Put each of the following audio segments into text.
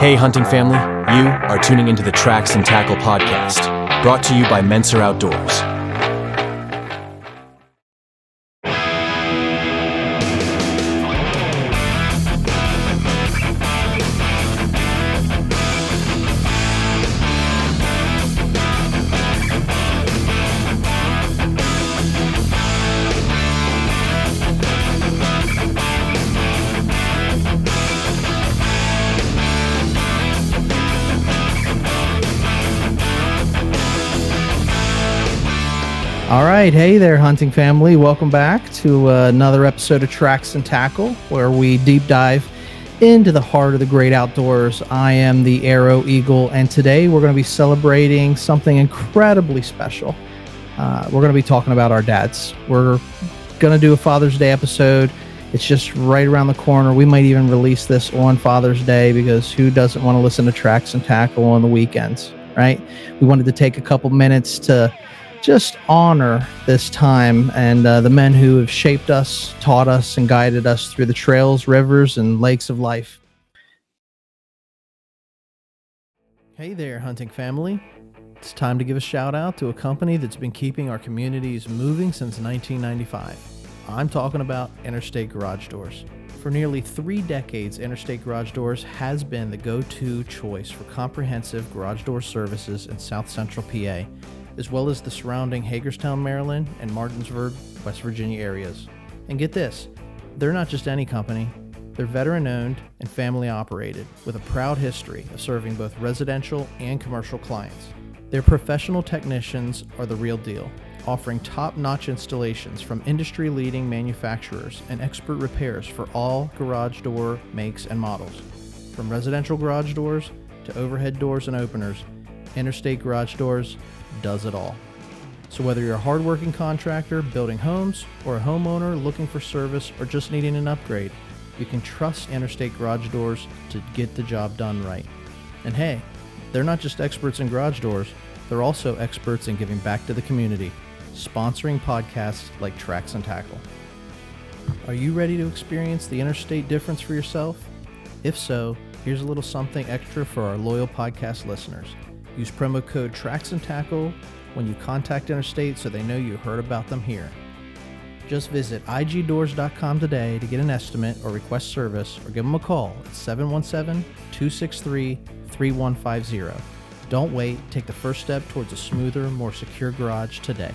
Hey, hunting family, you are tuning into the Tracks and Tackle podcast, brought to you by Mentor Outdoors. All right. Hey there, hunting family. Welcome back to another episode of Tracks and Tackle, where we deep dive into the heart of the great outdoors. I am the Arrow Eagle, and today we're going to be celebrating something incredibly special. We're going to be talking about our dads. We're going to do a Father's Day episode. It's just right around the corner. We might even release this on Father's Day, because who doesn't want to listen to Tracks and Tackle on the weekends, right? We wanted to take a couple minutes to just honor this time and the men who have shaped us, taught us, and guided us through the trails, rivers, and lakes of life. Hey there, hunting family. It's time to give a shout out to a company that's been keeping our communities moving since 1995. I'm talking about Interstate Garage Doors. For nearly 3 decades, Interstate Garage Doors has been the go-to choice for comprehensive garage door services in South Central PA, as well as the surrounding Hagerstown, Maryland, and Martinsburg, West Virginia areas. And get this, they're not just any company. They're veteran-owned and family-operated, with a proud history of serving both residential and commercial clients. Their professional technicians are the real deal, offering top-notch installations from industry-leading manufacturers and expert repairs for all garage door makes and models. From residential garage doors to overhead doors and openers, Interstate Garage Doors does it all. So whether you're a hardworking contractor building homes or a homeowner looking for service or just needing an upgrade, you can trust Interstate Garage Doors to get the job done right. And hey, they're not just experts in garage doors, they're also experts in giving back to the community, sponsoring podcasts like Tracks and Tackle. Are you ready to experience the Interstate difference for yourself? If so, here's a little something extra for our loyal podcast listeners. Use promo code Tracks and Tackle when you contact Interstate so they know you heard about them here. Just visit igdoors.com today to get an estimate or request service, or give them a call at 717-263-3150. Don't wait. Take the first step towards a smoother, more secure garage today.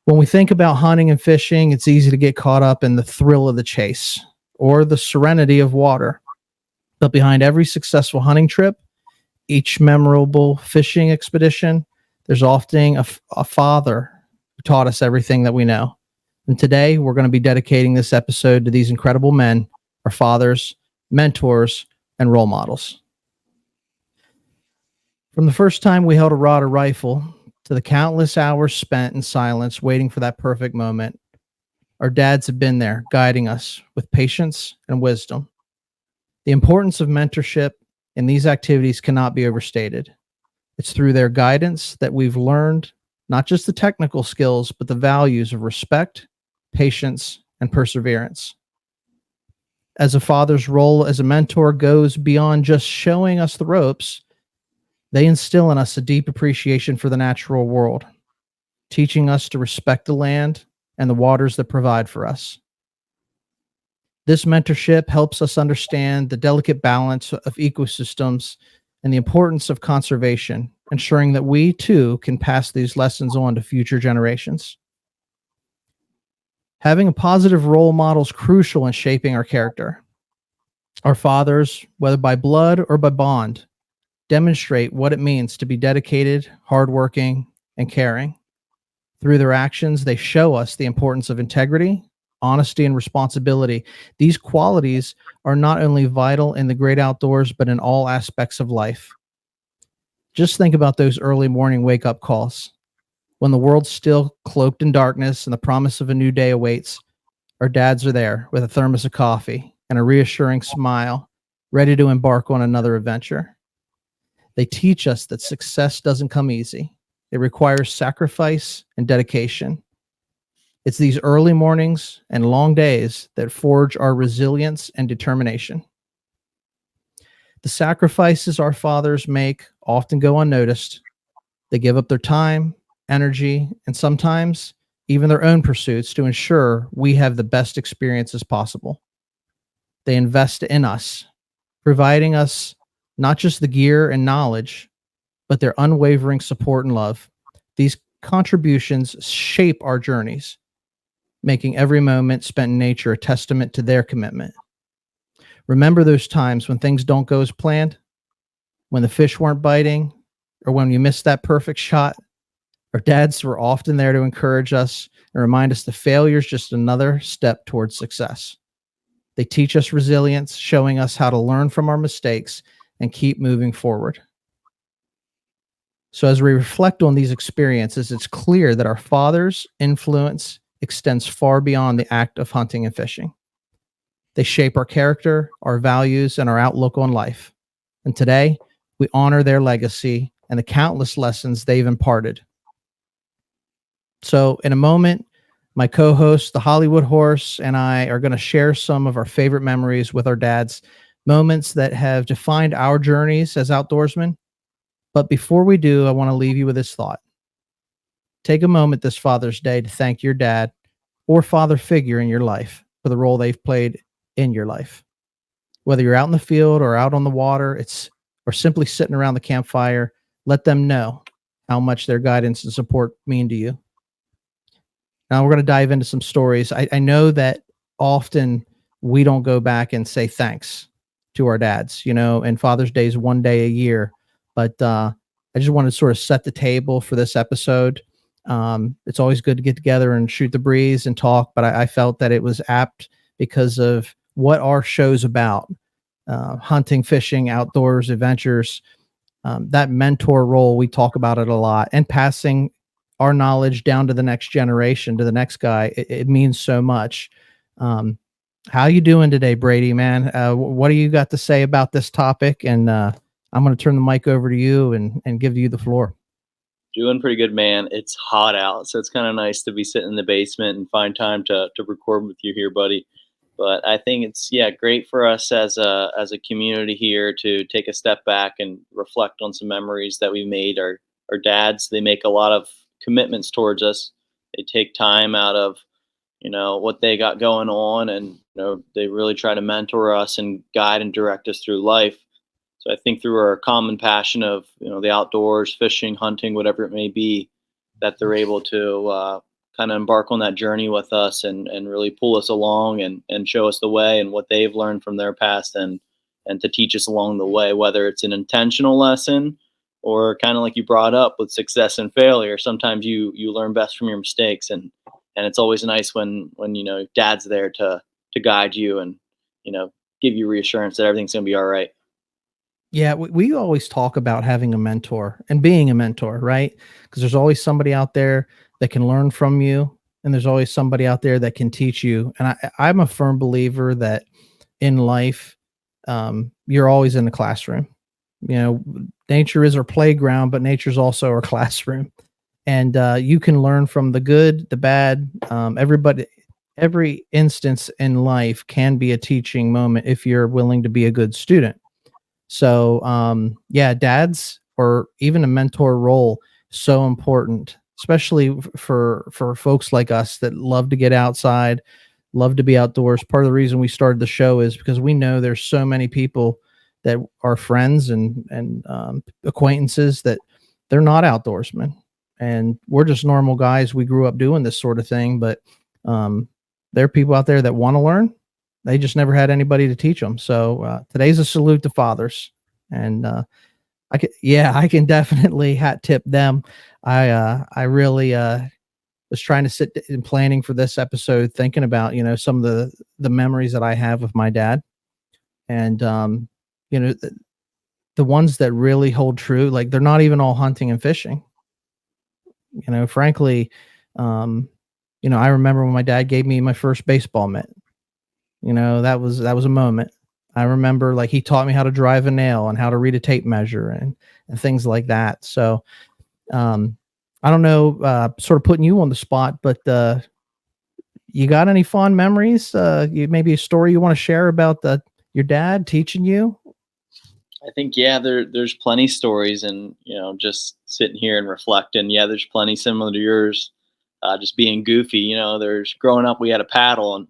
When we think about hunting and fishing, it's easy to get caught up in the thrill of the chase or the serenity of water. But behind every successful hunting trip, each memorable fishing expedition, there's often a father who taught us everything that we know. And today, we're going to be dedicating this episode to these incredible men, our fathers, mentors, and role models. From the first time we held a rod or rifle, to the countless hours spent in silence waiting for that perfect moment, our dads have been there guiding us with patience and wisdom. The importance of mentorship in these activities cannot be overstated. It's through their guidance that we've learned not just the technical skills, but the values of respect, patience, and perseverance. As a father's role as a mentor goes beyond just showing us the ropes, they instill in us a deep appreciation for the natural world, teaching us to respect the land and the waters that provide for us. This mentorship helps us understand the delicate balance of ecosystems and the importance of conservation, ensuring that we too can pass these lessons on to future generations. Having a positive role model is crucial in shaping our character. Our fathers, whether by blood or by bond, demonstrate what it means to be dedicated, hardworking, and caring. Through their actions, they show us the importance of integrity, honesty, and responsibility. These qualities are not only vital in the great outdoors, but in all aspects of life. Just think about those early morning wake-up calls. When the world's still cloaked in darkness and the promise of a new day awaits, our dads are there with a thermos of coffee and a reassuring smile, ready to embark on another adventure. They teach us that success doesn't come easy. It requires sacrifice and dedication. It's these early mornings and long days that forge our resilience and determination. The sacrifices our fathers make often go unnoticed. They give up their time, energy, and sometimes even their own pursuits to ensure we have the best experiences possible. They invest in us, providing us not just the gear and knowledge, but their unwavering support and love. These contributions shape our journeys, making every moment spent in nature a testament to their commitment. Remember those times when things don't go as planned, when the fish weren't biting, or when you missed that perfect shot? Our dads were often there to encourage us and remind us that failure is just another step towards success. They teach us resilience, showing us how to learn from our mistakes and keep moving forward. So, as we reflect on these experiences, it's clear that our father's influence extends far beyond the act of hunting and fishing. They shape our character, our values, and our outlook on life. And today, we honor their legacy and the countless lessons they've imparted. So, in a moment, my co host, the Hollywood Horse, and I are going to share some of our favorite memories with our dads, moments that have defined our journeys as outdoorsmen. But before we do, I want to leave you with this thought. Take a moment this Father's Day to thank your dad or father figure in your life for the role they've played in your life. Whether you're out in the field or out on the water, or simply sitting around the campfire, let them know how much their guidance and support mean to you. Now we're going to dive into some stories. I know that often we don't go back and say thanks to our dads, and Father's Day is one day a year. But I just wanted to sort of set the table for this episode. It's always good to get together and shoot the breeze and talk, but I felt that it was apt because of what our show's about. Hunting, fishing, outdoors, adventures, that mentor role, we talk about it a lot, and passing our knowledge down to the next generation, to the next guy. It means so much. How you doing today, Brady, man? What do you got to say about this topic? And I'm going to turn the mic over to you and give you the floor. Doing pretty good, man. It's hot out, so it's kind of nice to be sitting in the basement and find time to record with you here, buddy. But I think it's great for us as a community here to take a step back and reflect on some memories that we made. Our dads, they make a lot of commitments towards us. They take time out of what they got going on, and they really try to mentor us and guide and direct us through life. So I think through our common passion of the outdoors, fishing, hunting, whatever it may be, that they're able to kind of embark on that journey with us and really pull us along and show us the way and what they've learned from their past and to teach us along the way, whether it's an intentional lesson or kind of like you brought up with success and failure. Sometimes you learn best from your mistakes, and it's always nice when dad's there to guide you and give you reassurance that everything's gonna be all right. Yeah, we always talk about having a mentor and being a mentor, right? Because there's always somebody out there that can learn from you, and there's always somebody out there that can teach you. And I'm a firm believer that in life, you're always in the classroom. Nature is our playground, but nature's also our classroom. And you can learn from the good, the bad. Every instance in life can be a teaching moment if you're willing to be a good student. So, dads or even a mentor role, so important, especially for folks like us that love to get outside, love to be outdoors. Part of the reason we started the show is because we know there's so many people that are friends and acquaintances that they're not outdoorsmen, and we're just normal guys. We grew up doing this sort of thing, but there are people out there that want to learn. They just never had anybody to teach them. So today's a salute to fathers, and I can definitely hat tip them. I really was trying to sit in planning for this episode, thinking about some of the memories that I have with my dad, and the ones that really hold true. Like, they're not even all hunting and fishing. Frankly, um, I remember when my dad gave me my first baseball mitt. That was a moment. I remember, like, he taught me how to drive a nail and how to read a tape measure and things like that. So, um, I don't know, sort of putting you on the spot, but you got any fond memories? Maybe a story you want to share about your dad teaching you? I think yeah, there's plenty stories, and just sitting here and reflecting. Yeah, there's plenty similar to yours. Just being goofy. There's growing up, we had a paddle, and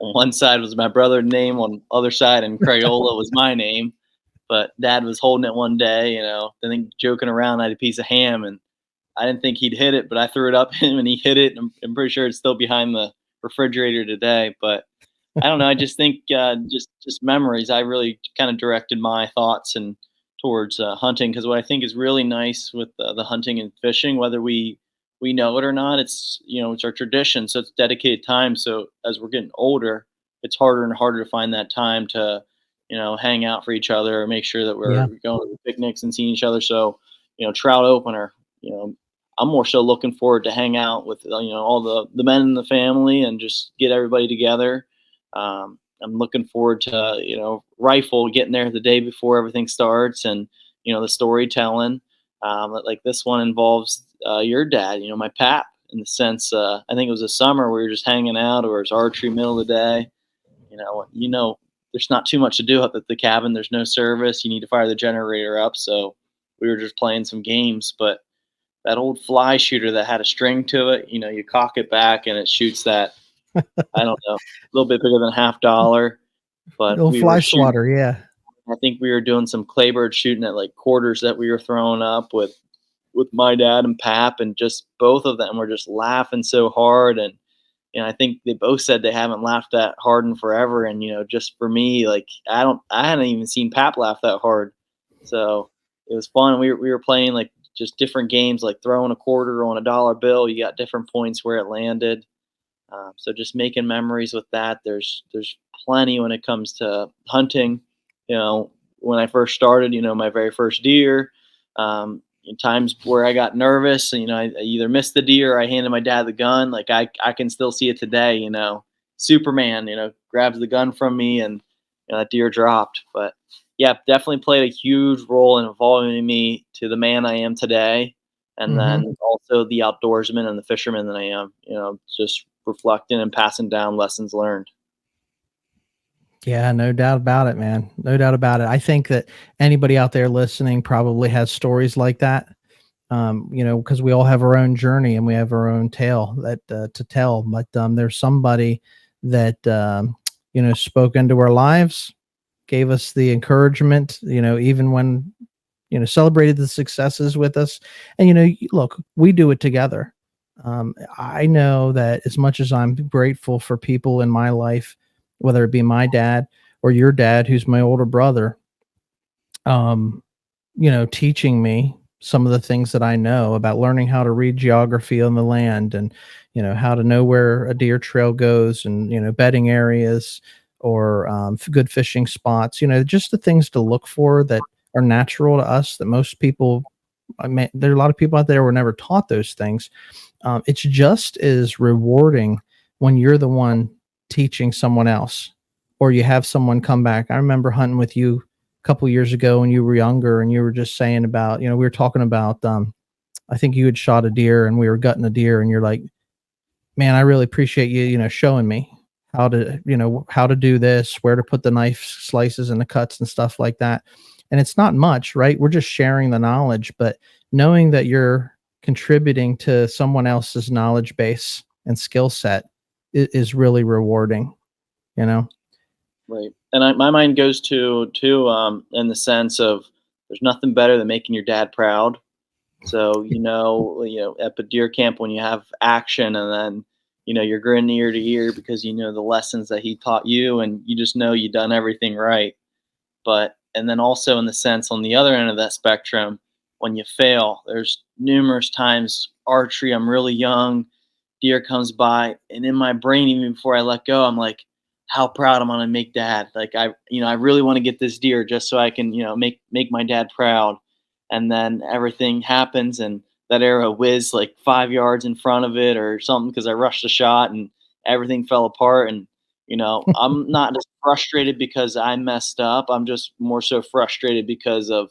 on one side was my brother's name, on the other side and Crayola was my name. But Dad was holding it one day, I think joking around. I had a piece of ham, and I didn't think he'd hit it, but I threw it up him and he hit it. And I'm pretty sure it's still behind the refrigerator today. But I don't know. I just think just memories. I really kind of directed my thoughts and towards hunting, because what I think is really nice with the hunting and fishing, whether we know it or not, it's our tradition. So it's dedicated time. So as we're getting older, it's harder and harder to find that time to hang out for each other or make sure that we're Yeah. going to picnics and seeing each other. So trout opener. You know, I'm more so looking forward to hang out with all the men in the family and just get everybody together. I'm looking forward to rifle, getting there the day before everything starts, and the storytelling. Like this one involves your dad, my pap, in the sense. I think it was a summer we were just hanging out, or it's archery middle of the day. There's not too much to do up at the cabin. There's no service. You need to fire the generator up, so we were just playing some games. But that old fly shooter that had a string to it, you cock it back and it shoots that, I don't know, a little bit bigger than half dollar. The But old we were fly shooting, swatter, yeah. I think we were doing some claybird shooting at like quarters that we were throwing up with my dad and Pap, and just both of them were just laughing so hard. And I think they both said they haven't laughed that hard in forever. And just for me, like I hadn't even seen Pap laugh that hard. So it was fun. We were playing like just different games, like throwing a quarter on a dollar bill. You got different points where it landed. So just making memories with that. There's plenty when it comes to hunting. When I first started, my very first deer. In times where I got nervous, and I either missed the deer or I handed my dad the gun. Like I can still see it today. Superman, grabs the gun from me, and that deer dropped. But yeah, definitely played a huge role in evolving me to the man I am today, and Mhm. then also the outdoorsman and the fisherman that I am. Just reflecting and passing down lessons learned. Yeah, no doubt about it, man. No doubt about it. I think that anybody out there listening probably has stories like that. Because we all have our own journey and we have our own tale that to tell. But there's somebody that spoke into our lives, gave us the encouragement. Even when celebrated the successes with us, and look, we do it together. I know that as much as I'm grateful for people in my life, whether it be my dad or your dad, who's my older brother, um, teaching me some of the things that I know about learning how to read geography on the land, and, how to know where a deer trail goes, and, bedding areas, or good fishing spots, just the things to look for that are natural to us that most people, I mean, there are a lot of people out there who were never taught those things. It's just as rewarding when you're the one teaching someone else, or you have someone come back. I remember hunting with you a couple years ago when you were younger, and you were just saying about, we were talking about, I think you had shot a deer and we were gutting a deer, and you're like, man, I really appreciate you, showing me how to do this, where to put the knife slices and the cuts and stuff like that. And it's not much, right? We're just sharing the knowledge, but knowing that you're contributing to someone else's knowledge base and skill set is really rewarding, you know? Right. And my mind goes to in the sense of there's nothing better than making your dad proud. So at the deer camp when you have action, and then you're grinning ear to ear because the lessons that he taught you, and you just know you done everything right. But and then also in the sense on the other end of that spectrum, when you fail, there's numerous times archery. I'm really young, deer comes by, and in my brain, even before I let go, I'm like, how proud I'm gonna make dad. Like I really want to get this deer just so I can make my dad proud. And then everything happens, and that arrow whizzed like 5 yards in front of it or something because I rushed the shot and everything fell apart. And I'm not just frustrated because I messed up. I'm just more so frustrated because of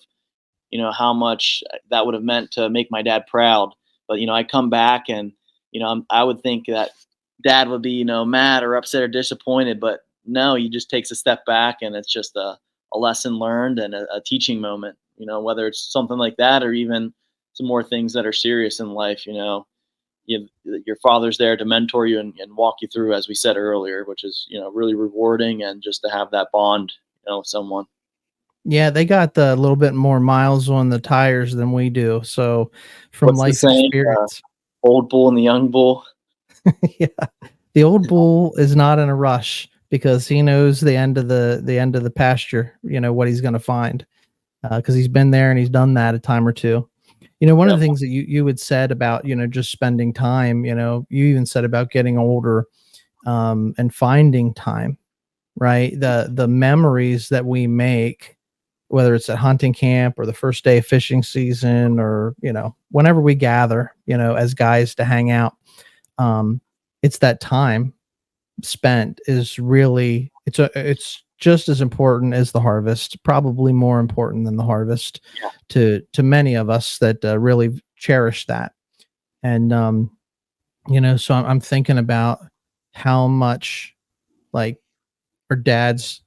how much that would have meant to make my dad proud. But I come back and I would think that dad would be mad or upset or disappointed, but no, he just takes a step back and it's just a lesson learned and a teaching moment. Whether it's something like that or even some more things that are serious in life. Your father's there to mentor you and walk you through, as we said earlier, which is really rewarding, and just to have that bond with someone. Yeah, they got a little bit more miles on the tires than we do. So from What's the life saying? experience. Old bull and the young bull. Yeah. The old bull is not in a rush because he knows the end of the pasture, what he's going to find. Because he's been there and he's done that a time or two. One of Yep. the things that you had said about, just spending time, you even said about getting older, and finding time, right? The memories that we make, whether it's at hunting camp or the first day of fishing season, or, whenever we gather, as guys to hang out, um, it's that time spent is really, it's just as important as the harvest, probably more important than the harvest Yeah. to many of us that really cherish that. And so I'm thinking about how much, like, our dads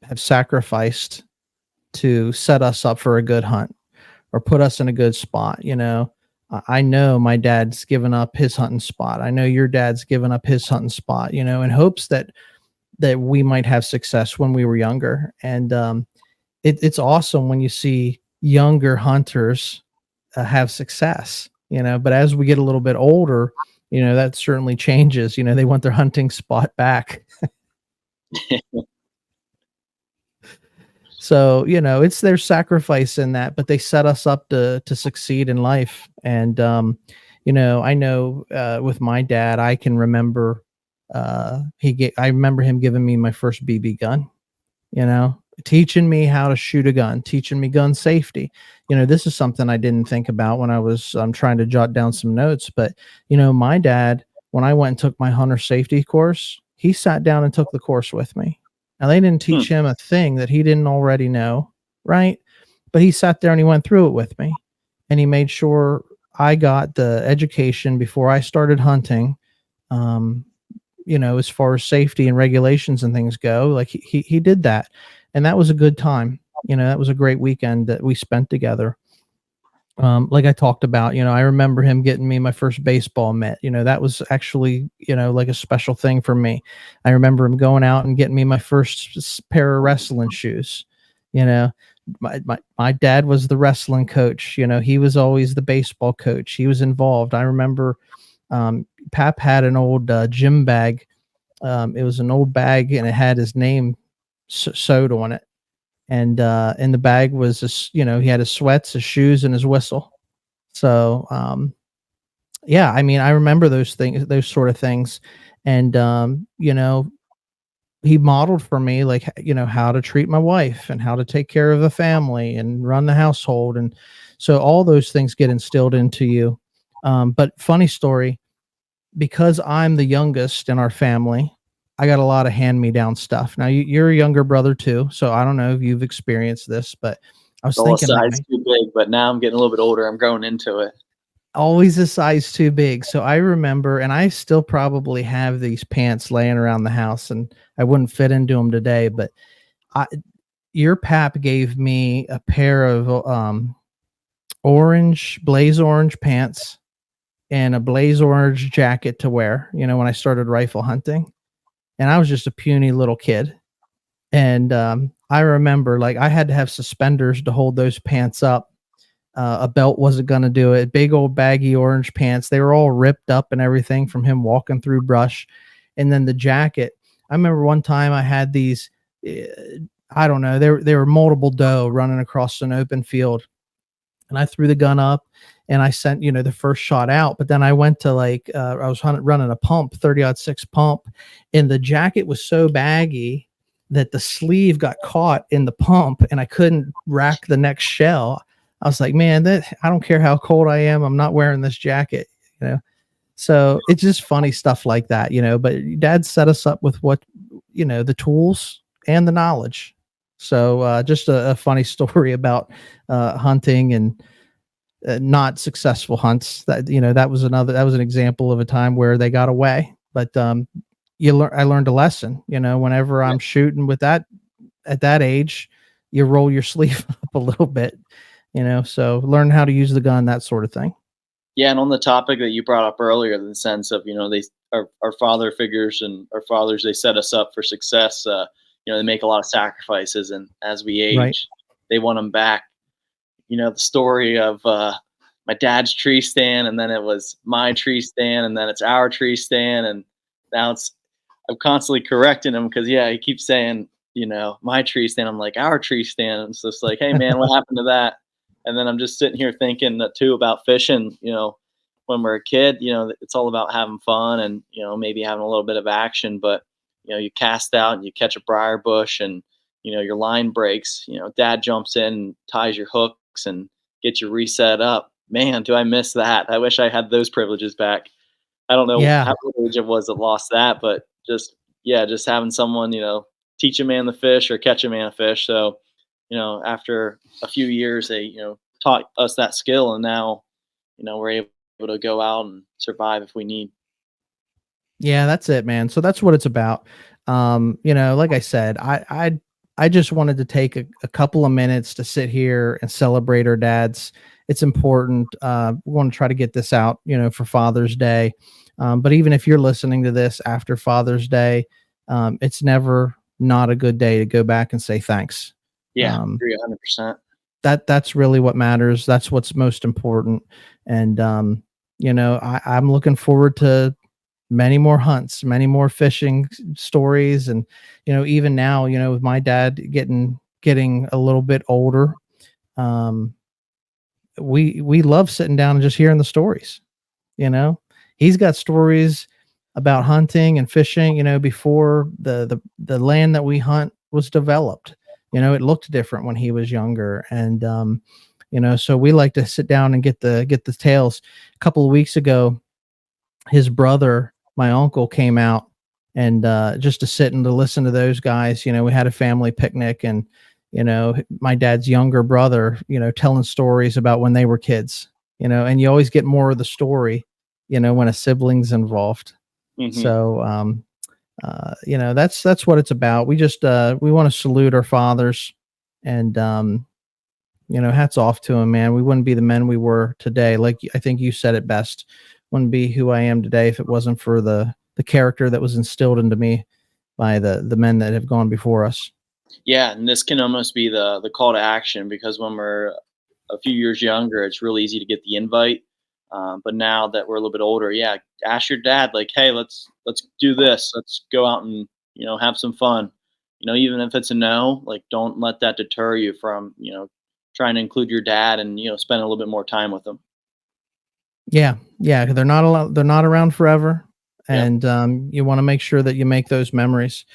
have sacrificed to set us up for a good hunt or put us in a good spot. I know my dad's given up his hunting spot. I know your dad's given up his hunting spot, in hopes that we might have success when we were younger. And it's awesome when you see younger hunters have success, but as we get a little bit older, that certainly changes. They want their hunting spot back. So, it's their sacrifice in that, but they set us up to succeed in life. And I know with my dad, I can remember I remember him giving me my first BB gun, teaching me how to shoot a gun, teaching me gun safety. This is something I didn't think about when I was trying to jot down some notes. But, my dad, when I went and took my hunter safety course, he sat down and took the course with me. Now, they didn't teach him a thing that he didn't already know, right? But he sat there and he went through it with me, and he made sure I got the education before I started hunting. Um, as far as safety and regulations and things go, like he did that. And that was a good time. That was a great weekend that we spent together. Like I talked about, I remember him getting me my first baseball mitt. That was actually, like a special thing for me. I remember him going out and getting me my first pair of wrestling shoes. My dad was the wrestling coach. He was always the baseball coach. He was involved. I remember Pap had an old gym bag. It was an old bag and it had his name sewed on it. And in the bag was this, he had his sweats, his shoes, and his whistle. So yeah, I mean, I remember those things, those sort of things. And he modeled for me, like, how to treat my wife and how to take care of the family and run the household. And so all those things get instilled into you. But funny story, because I'm the youngest in our family, I got a lot of hand-me-down stuff. Now, you're a younger brother too, so I don't know if you've experienced this, but I was Well, a thinking that size too big, but now I'm getting a little bit older. I'm growing into it. always a size too big. So I remember, and I still probably have these pants laying around the house, and I wouldn't fit into them today, but your pap gave me a pair of blaze orange pants and a blaze orange jacket to wear, when I started rifle hunting. And I was just a puny little kid. And I remember, like, I had to have suspenders to hold those pants up. A belt wasn't going to do it. Big old baggy orange pants. They were all ripped up and everything from him walking through brush. And then the jacket. I remember one time I had these, I don't know, they were multiple doe running across an open field. And I threw the gun up and I sent, the first shot out. But then I went to I was running a pump, 30-06 pump, and the jacket was so baggy that the sleeve got caught in the pump and I couldn't rack the next shell. I was like, man, that I don't care how cold I am, I'm not wearing this jacket, you know. So it's just funny stuff like that, you know. But dad set us up with what, you know, the tools and the knowledge. So just a funny story about hunting and not successful hunts. That, you know, that was an example of a time where they got away. But I learned a lesson. You know, whenever Yeah. I'm shooting with that at that age, you roll your sleeve up a little bit. You know, so learn how to use the gun, that sort of thing. Yeah, and on the topic that you brought up earlier, in the sense of, they our father figures and our fathers, they set us up for success. They make a lot of sacrifices, and as we Right. age, they want them back. The story of my dad's tree stand, and then it was my tree stand, and then it's our tree stand, and now I'm constantly correcting him because he keeps saying my tree stand. I'm like, our tree stand. It's just like, hey man, what happened to that? And then I'm just sitting here thinking that too about fishing. When we're a kid, it's all about having fun and maybe having a little bit of action. But you cast out and you catch a briar bush, and your line breaks. Dad jumps in and ties your hooks and gets you reset up. Man, do I miss that? I wish I had those privileges back. I don't know Yeah. how what age it was that lost that, but just having someone, teach a man to fish or catch a man to fish. So, after a few years, they, taught us that skill, and now, we're able to go out and survive if we need. Yeah, that's it, man. So that's what it's about. Like I said, I just wanted to take a couple of minutes to sit here and celebrate our dads. It's important. We want to try to get this out, for Father's Day. But even if you're listening to this after Father's Day, it's never not a good day to go back and say thanks. Yeah, Um, agree 100%. that's really what matters. That's what's most important. And I'm looking forward to many more hunts, many more fishing stories. And even now, with my dad getting a little bit older, um we love sitting down and just hearing the stories. He's got stories about hunting and fishing, before the land that we hunt was developed. It looked different when he was younger. And so we like to sit down and get the tales. A couple of weeks ago, his brother, my uncle, came out, and just to sit and to listen to those guys. We had a family picnic, and my dad's younger brother, telling stories about when they were kids. And you always get more of the story, when a sibling's involved. Hmm. So that's what it's about. We just we want to salute our fathers, and hats off to them, man. We wouldn't be the men we were today. Like I think you said it best. Wouldn't be who I am today if it wasn't for the character that was instilled into me by the men that have gone before us. Yeah, and this can almost be the call to action, because when we're a few years younger, it's really easy to get the invite. But now that we're a little bit older, yeah, ask your dad, like, hey, let's do this. Let's go out and have some fun. Even if it's a no, like, don't let that deter you from trying to include your dad and spend a little bit more time with him. Yeah, yeah, 'cause they're not around forever, Yep. and you want to make sure that you make those memories.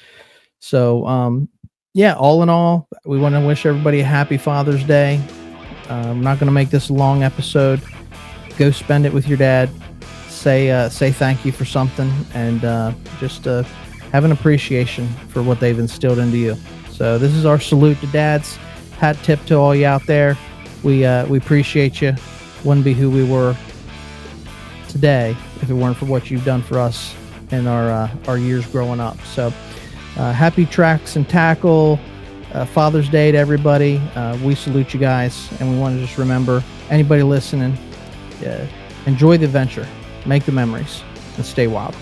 So yeah, all in all, we want to wish everybody a happy Father's Day. I'm not going to make this a long episode. Go spend it with your dad. Say thank you for something, and just have an appreciation for what they've instilled into you. So this is our salute to dads. Hat tip to all you out there. We appreciate you. Wouldn't be who we were today if it weren't for what you've done for us in our years growing up. So happy Tracks and Tackle Father's Day to everybody. We salute you guys, and we want to just remember anybody listening, enjoy the adventure, make the memories, and stay wild.